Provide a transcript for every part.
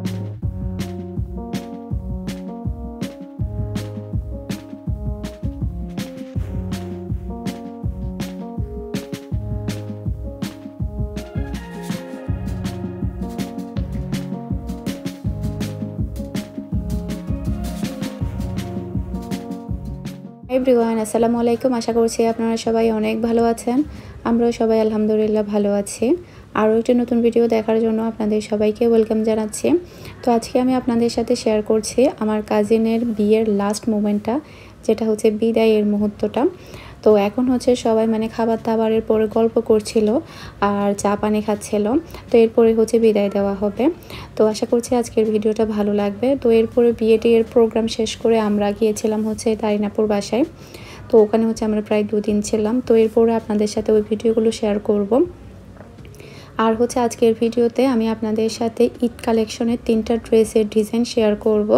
Everyone আসসালামু আলাইকুম। আশা করছি আপনারা সবাই অনেক ভালো আছেন। আমরাও সবাই আলহামদুলিল্লাহ ভালো আছি। আরও একটি নতুন ভিডিও দেখার জন্য আপনাদের সবাইকে ওয়েলকাম জানাচ্ছি। তো আজকে আমি আপনাদের সাথে শেয়ার করছি আমার কাজিনের বিয়ের লাস্ট মোমেন্টটা, যেটা হচ্ছে বিদায়ের মুহূর্তটা। তো এখন হচ্ছে সবাই খাবার দাবারের পরে গল্প করছিল আর চা পানি খাচ্ছিল। তো এরপরে হচ্ছে বিদায় দেওয়া হবে। তো আশা করছি আজকের ভিডিওটা ভালো লাগবে। তো এরপরে বিয়েটির প্রোগ্রাম শেষ করে আমরা গিয়েছিলাম হচ্ছে তারিনাপুর বাসায়। তো ওখানে হচ্ছে আমরা প্রায় 2 দিন ছিলাম। তো এরপরে আপনাদের সাথে ওই ভিডিওগুলো শেয়ার করব। আর হচ্ছে আজকের ভিডিওতে আমি আপনাদের সাথে ঈদ কালেকশনের 3টা ড্রেসের ডিজাইন শেয়ার করব।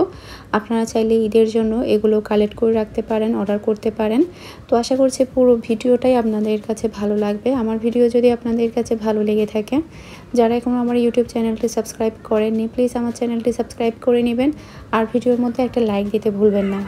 আপনারা চাইলে ঈদের জন্য এগুলো কালেক্ট করে রাখতে পারেন, অর্ডার করতে পারেন। তো আশা করছি পুরো ভিডিওটাই আপনাদের কাছে ভালো লাগবে। আমার ভিডিও যদি আপনাদের কাছে ভালো লেগে থাকে, যারা এখনও আমার ইউটিউব চ্যানেলটি সাবস্ক্রাইব করেননি, প্লিজ আমার চ্যানেলটি সাবস্ক্রাইব করে নেবেন। আর ভিডিওর মধ্যে একটা লাইক দিতে ভুলবেন না।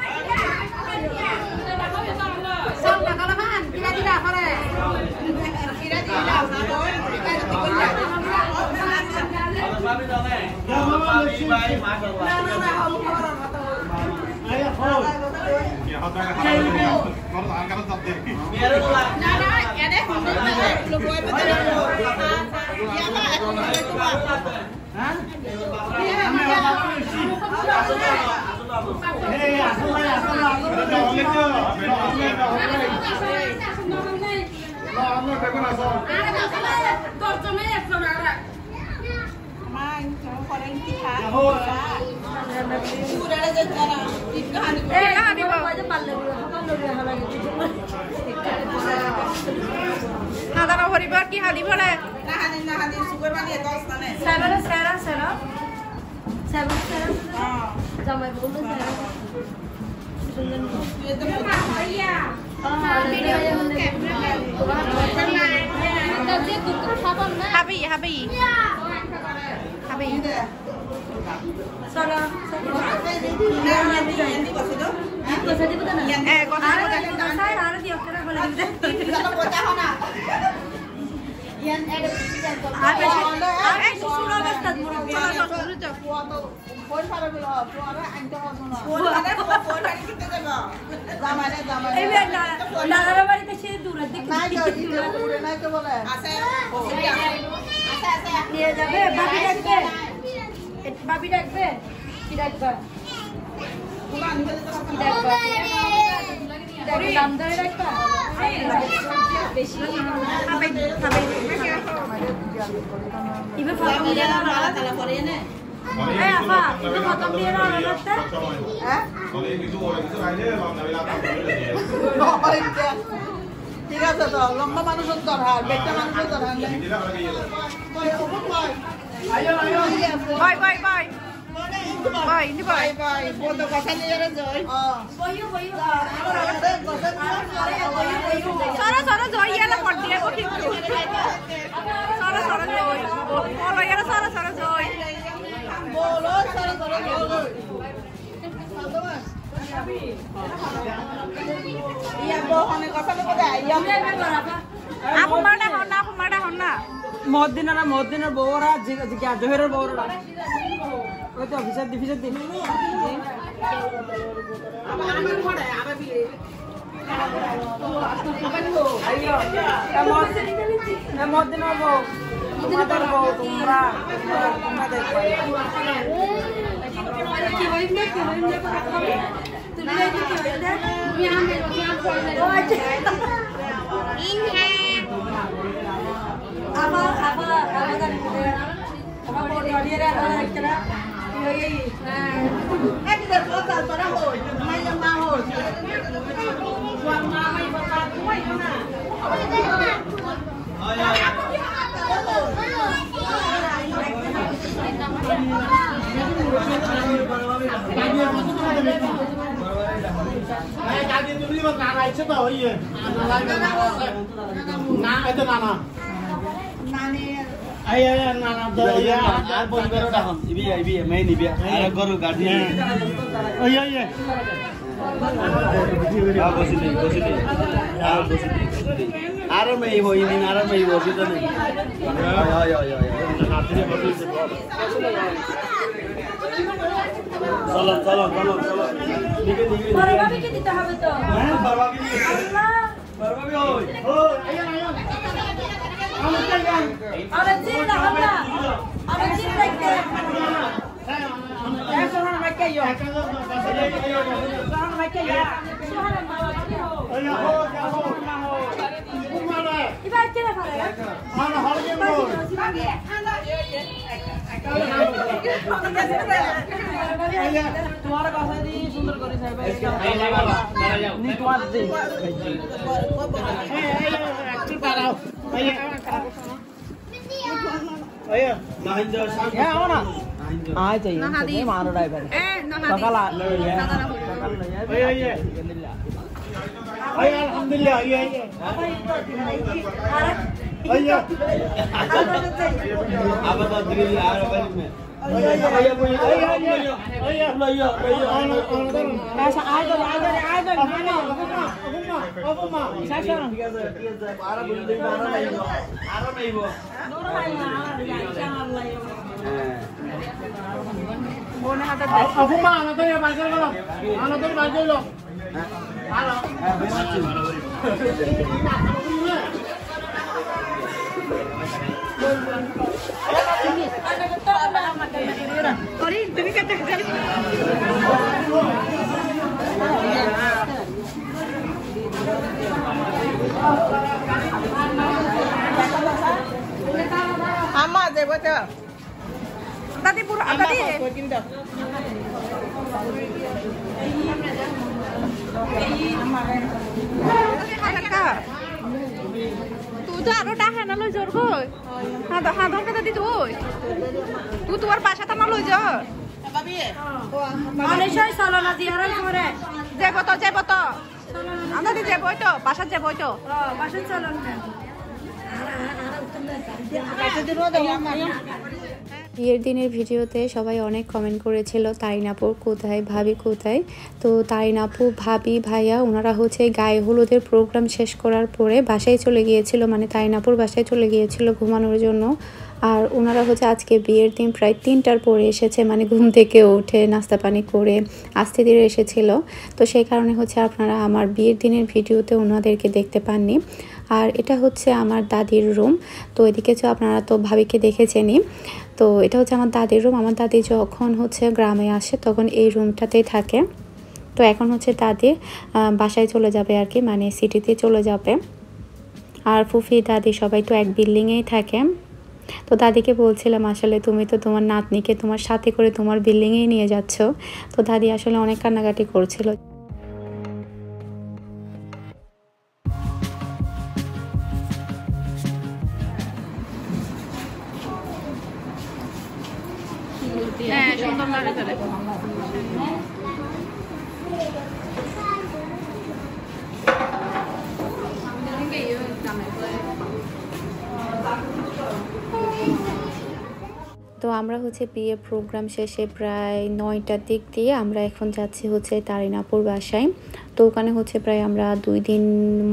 কি হাদি বলে জামাই বলতে হাবি হাবি হাবি চলো ভাবি ডাকবে কি ডাকবা দাম ধরে রাখবা বেশি ঠিক আছে তো লম্বা মানুষের দরকার বেটা মানুষের দরকার বাই বাই বাই বাই নি বাই বাই বড় কথা নিয়ে রে জয় বইও বইও সারা সারা জয় ইয়ালা পড় দিয়ে কো ঠিক সারা সারা জয় বলো ইয়ালা সারা সারা জয় বলো সারা সারা জয় ইয়া বহনে কথা বলে ইয়া আপু মাটা হন্না মহদ্দিনের বউরা জিজ্ঞা জহেরের বউরা ওই তো অফিসার দিন মহদ্দিনের বউ তোমাদের বউ তোমরা দেখবে না না আর পরিবারও ডাকন ইবি মেইন ইবি আর গরু গাড়ি ওই বসিলি আর মেই হইনি আর মেই বসিত নেই চলো চলো চলো চলো বড়বাবিকে দিতে হবে তো হ্যাঁ বড়বাবি আল্লাহ বড়বাবি ওই আরে জিন্দা হামলা আরে জিন্দা কে সোহান ভাই কে ইয়া সোহান ভাই কে ইয়া সোহান মামা ইবার কে রাখা রে মানা হলকে বল তোমার কথা দি সুন্দর করে সাহেব নি তোমার দে একটু পারাও আয়া নাহিন্দর সাহেব হ্যাঁ आओ ना आए चाहिए मारो ड्राइवर सकाल आया अल्हम्दुलिल्लाह आया आया अब तो दिल्ली आ रहा है मैं ऐसा आ दो Ama deh betul. tadi pura tadi তুই তো আরো টাকা না লই জোর গো হ্যাঁ ধর কথা দি তুই তোমার পাশা টানা লই যা মানুষই চলো না দিয়ার করে যাবো তো আমরা দি যাবো তো পাশা যাবো তো পাশা চলো না বিয়ের দিনের ভিডিওতে সবাই অনেক কমেন্ট করেছিল তারিন আপু কোথায়, ভাবি কোথায়। তো তারিন আপু, ভাবি, ভাইয়া ওনারা হচ্ছে গায়ে হলুদের প্রোগ্রাম শেষ করার পরে বাসায় চলে গিয়েছিল, মানে তারিন আপুর বাসায় চলে গিয়েছিল ঘুমানোর জন্য। আর ওনারা হচ্ছে আজকে বিয়ের দিন প্রায় 3টার পরে এসেছে, মানে ঘুম থেকে উঠে নাস্তা পানি করে আস্তে ধীরে এসেছিল। তো সেই কারণে হচ্ছে আপনারা আমার বিয়ের দিনের ভিডিওতে ওনাদেরকে দেখতে পাননি। আর এটা হচ্ছে আমার দাদির রুম। তো এদিকে আপনারা তো ভাবিকে দেখেছেনই। তো এটা হচ্ছে আমার দাদির রুম। আমার দাদি যখন হচ্ছে গ্রামে আসে তখন এই রুমটাতেই থাকে। তো এখন হচ্ছে দাদি বাসায় চলে যাবে আর কি, মানে সিটিতে চলে যাবে। আর ফুফি দাদি সবাই তো এক বিল্ডিংয়েই থাকে। তো দাদিকে বলছিলাম আসলে তুমি তো তোমার নাতনিকে তোমার সাথে করে তোমার বিল্ডিংয়েই নিয়ে যাচ্ছ। তো দাদি আসলে অনেক কান্নাকাটি করছিল। হ্যাঁ সুন্দর লাগে তাহলে তো আমরা হচ্ছে বিয়ে প্রোগ্রাম শেষে প্রায় 9টার দিক দিয়ে আমরা এখন যাচ্ছি হচ্ছে তারিন আপুর বাসায়। তো ওখানে হচ্ছে প্রায় আমরা 2 দিন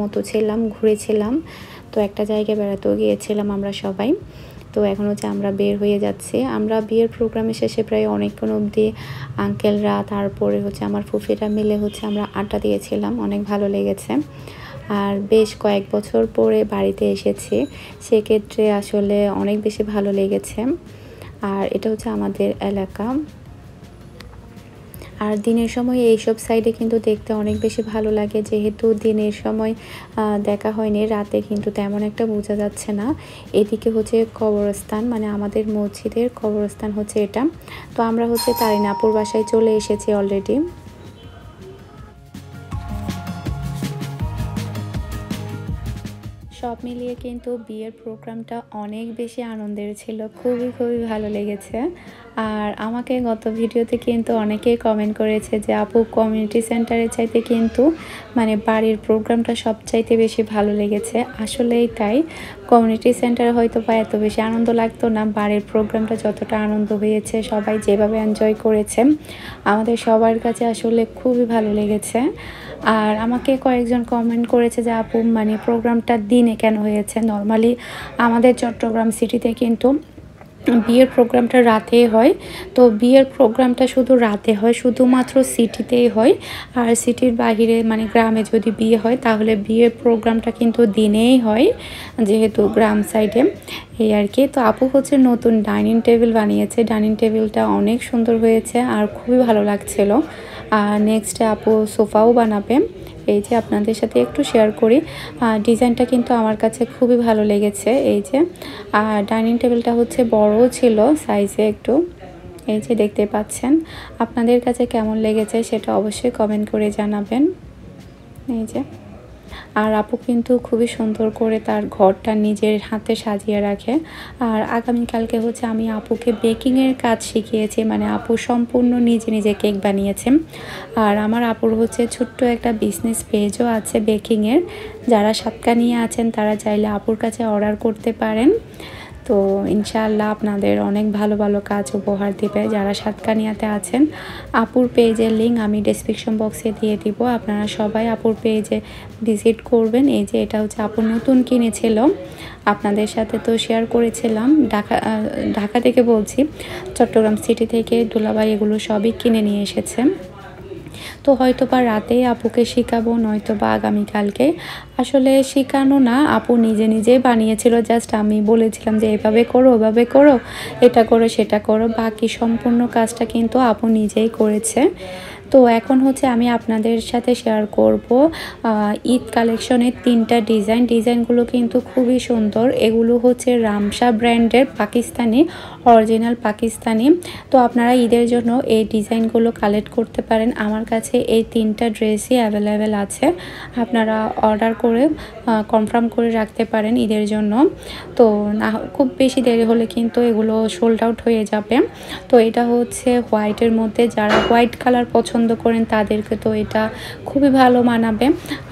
মতো ছিলাম, ঘুরেছিলাম। তো একটা জায়গায় বেড়াতেও গিয়েছিলাম আমরা সবাই। তো এখন হচ্ছে আমরা বের হয়ে যাচ্ছি। আমরা বিয়ের প্রোগ্রামের শেষে প্রায় অনেকক্ষণ অবধি আঙ্কেলরা তারপরে হচ্ছে আমার ফুফিরা মিলে হচ্ছে আমরা আড্ডা দিয়েছিলাম, অনেক ভালো লেগেছে। আর বেশ কয়েক বছর পরে বাড়িতে এসেছি, সেক্ষেত্রে আসলে অনেক বেশি ভালো লেগেছে। আর এটা হচ্ছে আমাদের এলাকা। আর দিনের সময় এইসব সাইডে কিন্তু দেখতে অনেক বেশি ভালো লাগে, যেহেতু দিনের সময় দেখা হয়নি, রাতে কিন্তু তেমন একটা বোঝা যাচ্ছে না। এদিকে হচ্ছে কবরস্থান, মানে আমাদের মসজিদের কবরস্থান হচ্ছে এটা। তো আমরা হচ্ছে তারিন আপুর বাসায় চলে এসেছি অলরেডি। সব মিলিয়ে কিন্তু বিয়ের প্রোগ্রামটা অনেক বেশি আনন্দের ছিল, খুবই ভালো লেগেছে। আর আমাকে গত ভিডিওতে কিন্তু অনেকেই কমেন্ট করেছে যে আপু কমিউনিটি সেন্টারের চাইতে কিন্তু মানে বাড়ির প্রোগ্রামটা সবচাইতে বেশি ভালো লেগেছে। আসলেই তাই, কমিউনিটি সেন্টারে হয়তো বা এত বেশি আনন্দ লাগতো না, বাড়ির প্রোগ্রামটা যতটা আনন্দ হয়েছে, সবাই যেভাবে এনজয় করেছে আমাদের সবার কাছে আসলে খুবই ভালো লেগেছে। আর আমাকে কয়েকজন কমেন্ট করেছে যে আপু মানে প্রোগ্রামটা দিনে কেন হয়েছে। নর্মালি আমাদের চট্টগ্রাম সিটিতে কিন্তু বিয়ের প্রোগ্রামটা রাতে হয়, তো বিয়ের প্রোগ্রামটা শুধু রাতে হয়, শুধুমাত্র সিটিতেই হয়। আর সিটির বাহিরে মানে গ্রামে যদি বিয়ে হয় তাহলে বিয়ের প্রোগ্রামটা কিন্তু দিনেই হয়, যেহেতু গ্রাম সাইডে এই আর কি। তো আপু হচ্ছে নতুন ডাইনিং টেবিল বানিয়েছে, ডাইনিং টেবিলটা অনেক সুন্দর হয়েছে আর খুবই ভালো লাগছিল। আর নেক্সট আপু সোফাও বানাবে, এই যে আপনাদের সাথে একটু শেয়ার করি। ডিজাইনটা কিন্তু আমার কাছে খুবই ভালো লেগেছে। এই যে আর ডাইনিং টেবিলটা হচ্ছে বড় ছিল সাইজে একটু, এই যে দেখতে পাচ্ছেন। আপনাদের কাছে কেমন লেগেছে সেটা অবশ্যই কমেন্ট করে জানাবেন। এই যে আর আপু কিন্তু খুবই সুন্দর করে তার ঘরটা নিজের হাতে সাজিয়ে রাখে। আর আগামীকালকে হচ্ছে আমি আপুকে বেকিংয়ের কাজ শিখিয়েছি, মানে আপু সম্পূর্ণ নিজে নিজে কেক বানিয়েছে। আর আমার আপুর হচ্ছে ছোট্ট একটা বিজনেস পেজও আছে বেকিংয়ের, যারা সাতকানিয়া আছেন তারা চাইলে আপুর কাছে অর্ডার করতে পারেন। তো ইনশাআল্লাহ আপনাদের অনেক ভালো ভালো কাজ উপহার দেবে যারা সাতকানিয়াতে আছেন। আপুর পেজের লিঙ্ক আমি ডেসক্রিপশন বক্সে দিয়ে দিব, আপনারা সবাই আপুর পেজে ভিজিট করবেন। এই যে এটা হচ্ছে আপু নতুন কিনেছিল, আপনাদের সাথে তো শেয়ার করেছিলাম। ঢাকা থেকে বলছি, চট্টগ্রাম সিটি থেকে দুলাভাই এগুলো সবই কিনে নিয়ে এসেছে। তো হয়তো বা রাতেই আপুকে শেখাবো, নয়তো বা আগামীকালকে। আসলে শেখানো না, আপু নিজে নিজেই বানিয়েছিল, জাস্ট আমি বলেছিলাম যে এভাবে করো, ওভাবে করো, এটা করো, সেটা করো, বাকি সম্পূর্ণ কাজটা কিন্তু আপু নিজেই করেছে। তো এখন হচ্ছে আমি আপনাদের সাথে শেয়ার করব ঈদ কালেকশনের 3টা ডিজাইনগুলো কিন্তু খুবই সুন্দর। এগুলো হচ্ছে রামসা ব্র্যান্ডের পাকিস্তানি, অরিজিনাল পাকিস্তানি। তো আপনারা ঈদের জন্য এই ডিজাইনগুলো কালেক্ট করতে পারেন। আমার কাছে এই 3টা ড্রেসই অ্যাভেলেবেল আছে, আপনারা অর্ডার করে কনফার্ম করে রাখতে পারেন ঈদের জন্য। তো না খুব বেশি দেরি হলে কিন্তু এগুলো সোল্ড আউট হয়ে যাবে। তো এটা হচ্ছে হোয়াইটের মধ্যে, যারা হোয়াইট কালার পছন্দ করেন তাদেরকে তো এটা খুবই ভালো মানাবে।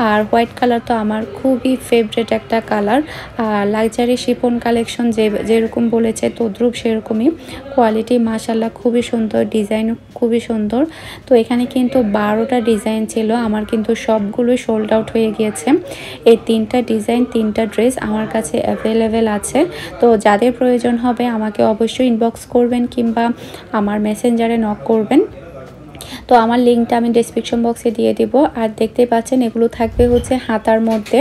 আর হোয়াইট কালার তো আমার খুবই ফেভারিট একটা কালার। আর লাক্সারি শিফন কালেকশন যেরকম বলেছে তদ্রুপ সেরকমই কোয়ালিটি, মাশাআল্লাহ খুবই সুন্দর, ডিজাইন খুবই সুন্দর। তো এখানে কিন্তু 12টা ডিজাইন ছিল, আমার কিন্তু সবগুলোই সোল্ড আউট হয়ে গিয়েছে। এই 3টা ডিজাইন 3টা ড্রেস আমার কাছে অ্যাভেলেবেল আছে। তো যাদের প্রয়োজন হবে আমাকে অবশ্যই ইনবক্স করবেন কিংবা আমার মেসেঞ্জারে নক করবেন। তো আমার লিঙ্কটা আমি ডেসক্রিপশন বক্সে দিয়ে দিব। আর দেখতে পাচ্ছেন এগুলো থাকবে হচ্ছে হাতার মধ্যে,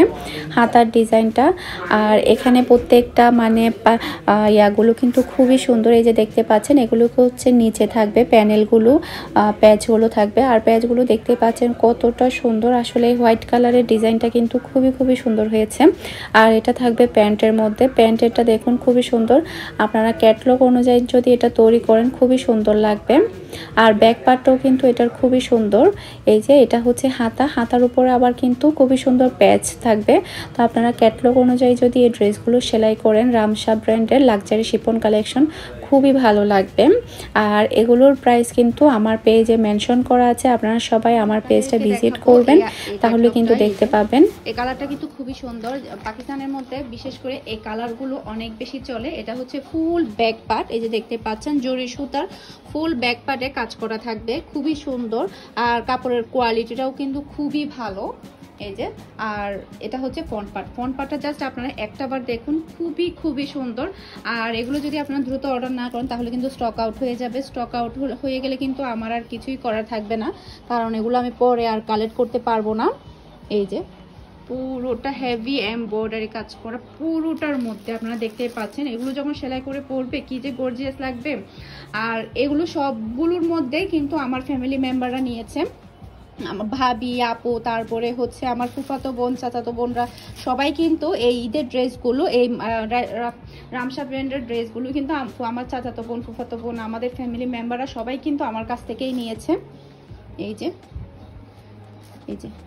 হাতার ডিজাইনটা। আর এখানে প্রত্যেকটা মানে ইয়াগুলো কিন্তু খুবই সুন্দর। এই যে দেখতে পাচ্ছেন এগুলো হচ্ছে নিচে থাকবে প্যানেলগুলো, প্যাচগুলো থাকবে। আর প্যাচগুলো দেখতে পাচ্ছেন কতটা সুন্দর, আসলে হোয়াইট কালারের ডিজাইনটা কিন্তু খুবই সুন্দর হয়েছে। আর এটা থাকবে প্যান্টের মধ্যে, প্যান্টেরটা দেখুন খুবই সুন্দর। আপনারা ক্যাটলগ অনুযায়ী যদি এটা তৈরি করেন খুবই সুন্দর লাগবে। আর ব্যাক পার্টটাও কিন্তু এটার খুবই সুন্দর। এই যে এটা হচ্ছে হাতার উপরে আবার কিন্তু খুবই সুন্দর প্যাচ থাকবে। তো আপনারা ক্যাটলগ অনুযায়ী যদি এই ড্রেসগুলো সেলাই করেন, রামসা ব্র্যান্ডের লাক্সারি শিফন কালেকশন, খুবই ভালো লাগবে। আর এগুলোর প্রাইস কিন্তু আমার পেজে মেনশন করা আছে, আপনারা সবাই আমার পেজটা ভিজিট করবেন তাহলে কিন্তু দেখতে পাবেন। এই কালারটা কিন্তু খুবই সুন্দর, পাকিস্তানের মধ্যে বিশেষ করে এই কালারগুলো অনেক বেশি চলে। এটা হচ্ছে ফুল ব্যাক পার্ট, এই যে দেখতে পাচ্ছেন জরি সুতার ফুল ব্যাক পার্টে কাজ করা থাকবে, খুবই সুন্দর। আর কাপড়ের কোয়ালিটিটাও কিন্তু খুবই ভালো। এই যে আর এটা হচ্ছে ফ্রন্ট পার্টটা জাস্ট আপনারা একটাবার দেখুন, খুবই সুন্দর। আর এগুলো যদি আপনারা দ্রুত অর্ডার না করেন তাহলে কিন্তু স্টক আউট হয়ে যাবে। স্টক আউট হয়ে গেলে কিন্তু আমার আর কিছুই করার থাকবে না, কারণ এগুলো আমি পরে আর কালেক্ট করতে পারবো না। এই যে পুরোটা হেভি এমব্রয়ডারি কাজ করা, পুরোটার মধ্যে আপনারা দেখতেই পাচ্ছেন। এগুলো যখন সেলাই করে পরবে কি যে গর্জিয়াস লাগবে। আর এগুলো সবগুলোর মধ্যেই কিন্তু আমার ফ্যামিলি মেম্বাররা নিয়েছে, আমার ভাবি, আপু, তারপরে হচ্ছে আমার ফুফাতো বোন, চাচাতো বোনরা সবাই কিন্তু এই ঈদের ড্রেসগুলো, এই রামসা ব্র্যান্ডের ড্রেসগুলো কিন্তু আমার চাচাতো বোন, ফুফাতো বোন, আমাদের ফ্যামিলি মেম্বাররা সবাই কিন্তু আমার কাছ থেকেই নিয়েছে। এই যে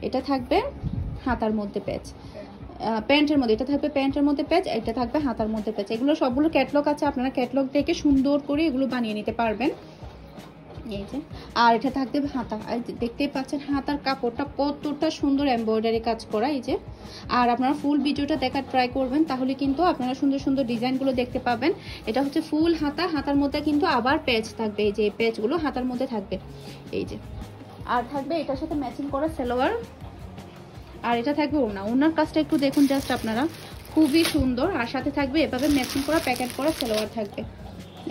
এটা থাকবে হাতার মধ্যে প্যাচ, প্যান্টের মধ্যে, এটা থাকবে প্যান্টের মধ্যে প্যাচ, এটা থাকবে হাতার মধ্যে প্যাচ। এগুলো সবগুলো ক্যাটলগ আছে, আপনারা ক্যাটলগ দেখে সুন্দর করে এগুলো বানিয়ে নিতে পারবেন। এই যে, আর এটা থাকবে হাতা, দেখতেই পাচ্ছেন হাতার কাপড়টা কতটা সুন্দর এমব্রয়ডারি কাজ করা। এই যে, আর আপনারা ফুল ভিডিওটা দেখার ট্রাই করবেন, তাহলে কিন্তু আপনারা সুন্দর সুন্দর ডিজাইনগুলো দেখতে পাবেন। এটা হচ্ছে ফুল হাতা, হাতার মধ্যে কিন্তু আবার প্যাচ থাকবে, এই যে প্যাচগুলো হাতার মধ্যে থাকবে। এই যে, আর থাকবে এটার সাথে ম্যাচিং করা সালোয়ার, আর এটা থাকবে ওড়না। ওড়নার কাজটা একটু দেখুন জাস্ট আপনারা, খুবই সুন্দর। আর সাথে থাকবে এভাবে ম্যাচিং করা প্যাকেট করা সালোয়ার থাকবে।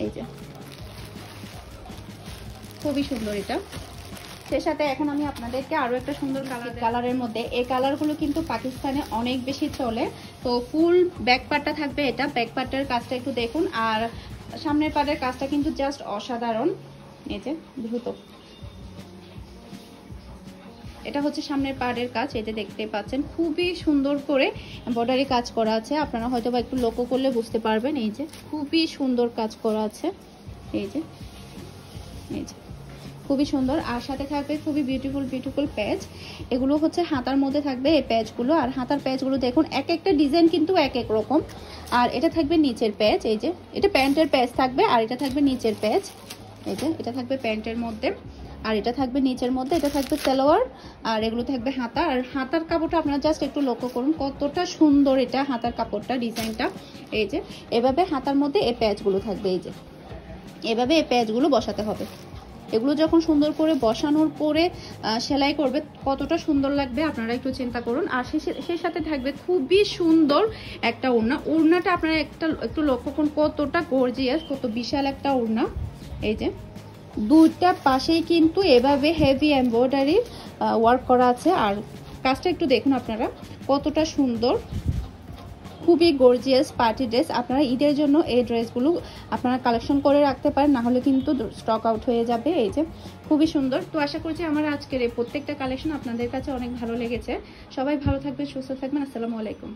এই যে, খুবই সুন্দর এটা। সে সাথে এখন আমি আপনাদেরকে আরো একটা সুন্দর কালারের মধ্যে, এই কালারগুলো কিন্তু পাকিস্তানে অনেক বেশি চলে। তো ফুল ব্যাক পার্টটা থাকবে, এটা ব্যাক পার্টের কাজটা একটু দেখুন, আর সামনের পার্টের কাজটা কিন্তু জাস্ট অসাধারণ। এই যে দ্রুত, এটা হচ্ছে সামনের পাড়ের কাজ, এই যে দেখতে পাচ্ছেন খুবই সুন্দর করে এমব্রয়ডারি কাজ করা আছে। আপনারা হয়তো বা একটু লক্ষ্য করলে বুঝতে পারবেন। এই যে, খুবই সুন্দর কাজ করা আছে। এই যে, এই যে, খুবই সুন্দর। আর সাথে থাকবে খুবই বিউটিফুল বিউটিফুল প্যাচ। এগুলো হচ্ছে হাতার মধ্যে থাকবে এই প্যাচগুলো, আর হাতার প্যাচগুলো দেখুন এক একটা ডিজাইন কিন্তু এক এক রকম। আর এটা থাকবে নিচের প্যাচ, এই যে এটা প্যান্টের প্যাচ থাকবে, আর এটা থাকবে নিচের প্যাচ। এই যে, এটা থাকবে প্যান্টের মধ্যে, আর এটা থাকবে নিচের মধ্যে, এটা থাকবে সালোয়ার, আর এগুলো থাকবে হাতা। আর হাতার কাপড়টা আপনারা জাস্ট একটু লক্ষ্য করুন কতটা সুন্দর এটা হাতার কাপড়টা, ডিজাইনটা। এই যে, এভাবে হাতার মধ্যে এই প্যাচগুলো থাকবে। এই যে, এভাবে এই প্যাচগুলো বসাতে হবে। এগুলো যখন সুন্দর করে বসানোর পরে সেলাই করবে কতটা সুন্দর লাগবে আপনারা একটু চিন্তা করুন। আর সেই সাথে থাকবে খুবই সুন্দর একটা ওড়না। ওড়নাটা আপনারা একটু লক্ষ্য করুন কতটা গর্জিয়াস, কত বিশাল একটা ওড়না। এই যে, দুইটা পাশেই কিন্তু এভাবে হেভি এমব্রয়ডারি ওয়ার্ক করা আছে। আর কাজটা একটু দেখুন আপনারা কতটা সুন্দর, খুবই গর্জিয়াস পার্টি ড্রেস। আপনারা ঈদের জন্য এই ড্রেসগুলো আপনারা কালেকশন করে রাখতে পারেন, না হলে কিন্তু স্টক আউট হয়ে যাবে। এই যে, খুবই সুন্দর। তো আশা করছি আমার আজকের এই প্রত্যেকটা কালেকশন আপনাদের কাছে অনেক ভালো লেগেছে। সবাই ভালো থাকবেন, সুস্থ থাকবেন। আসসালামু আলাইকুম।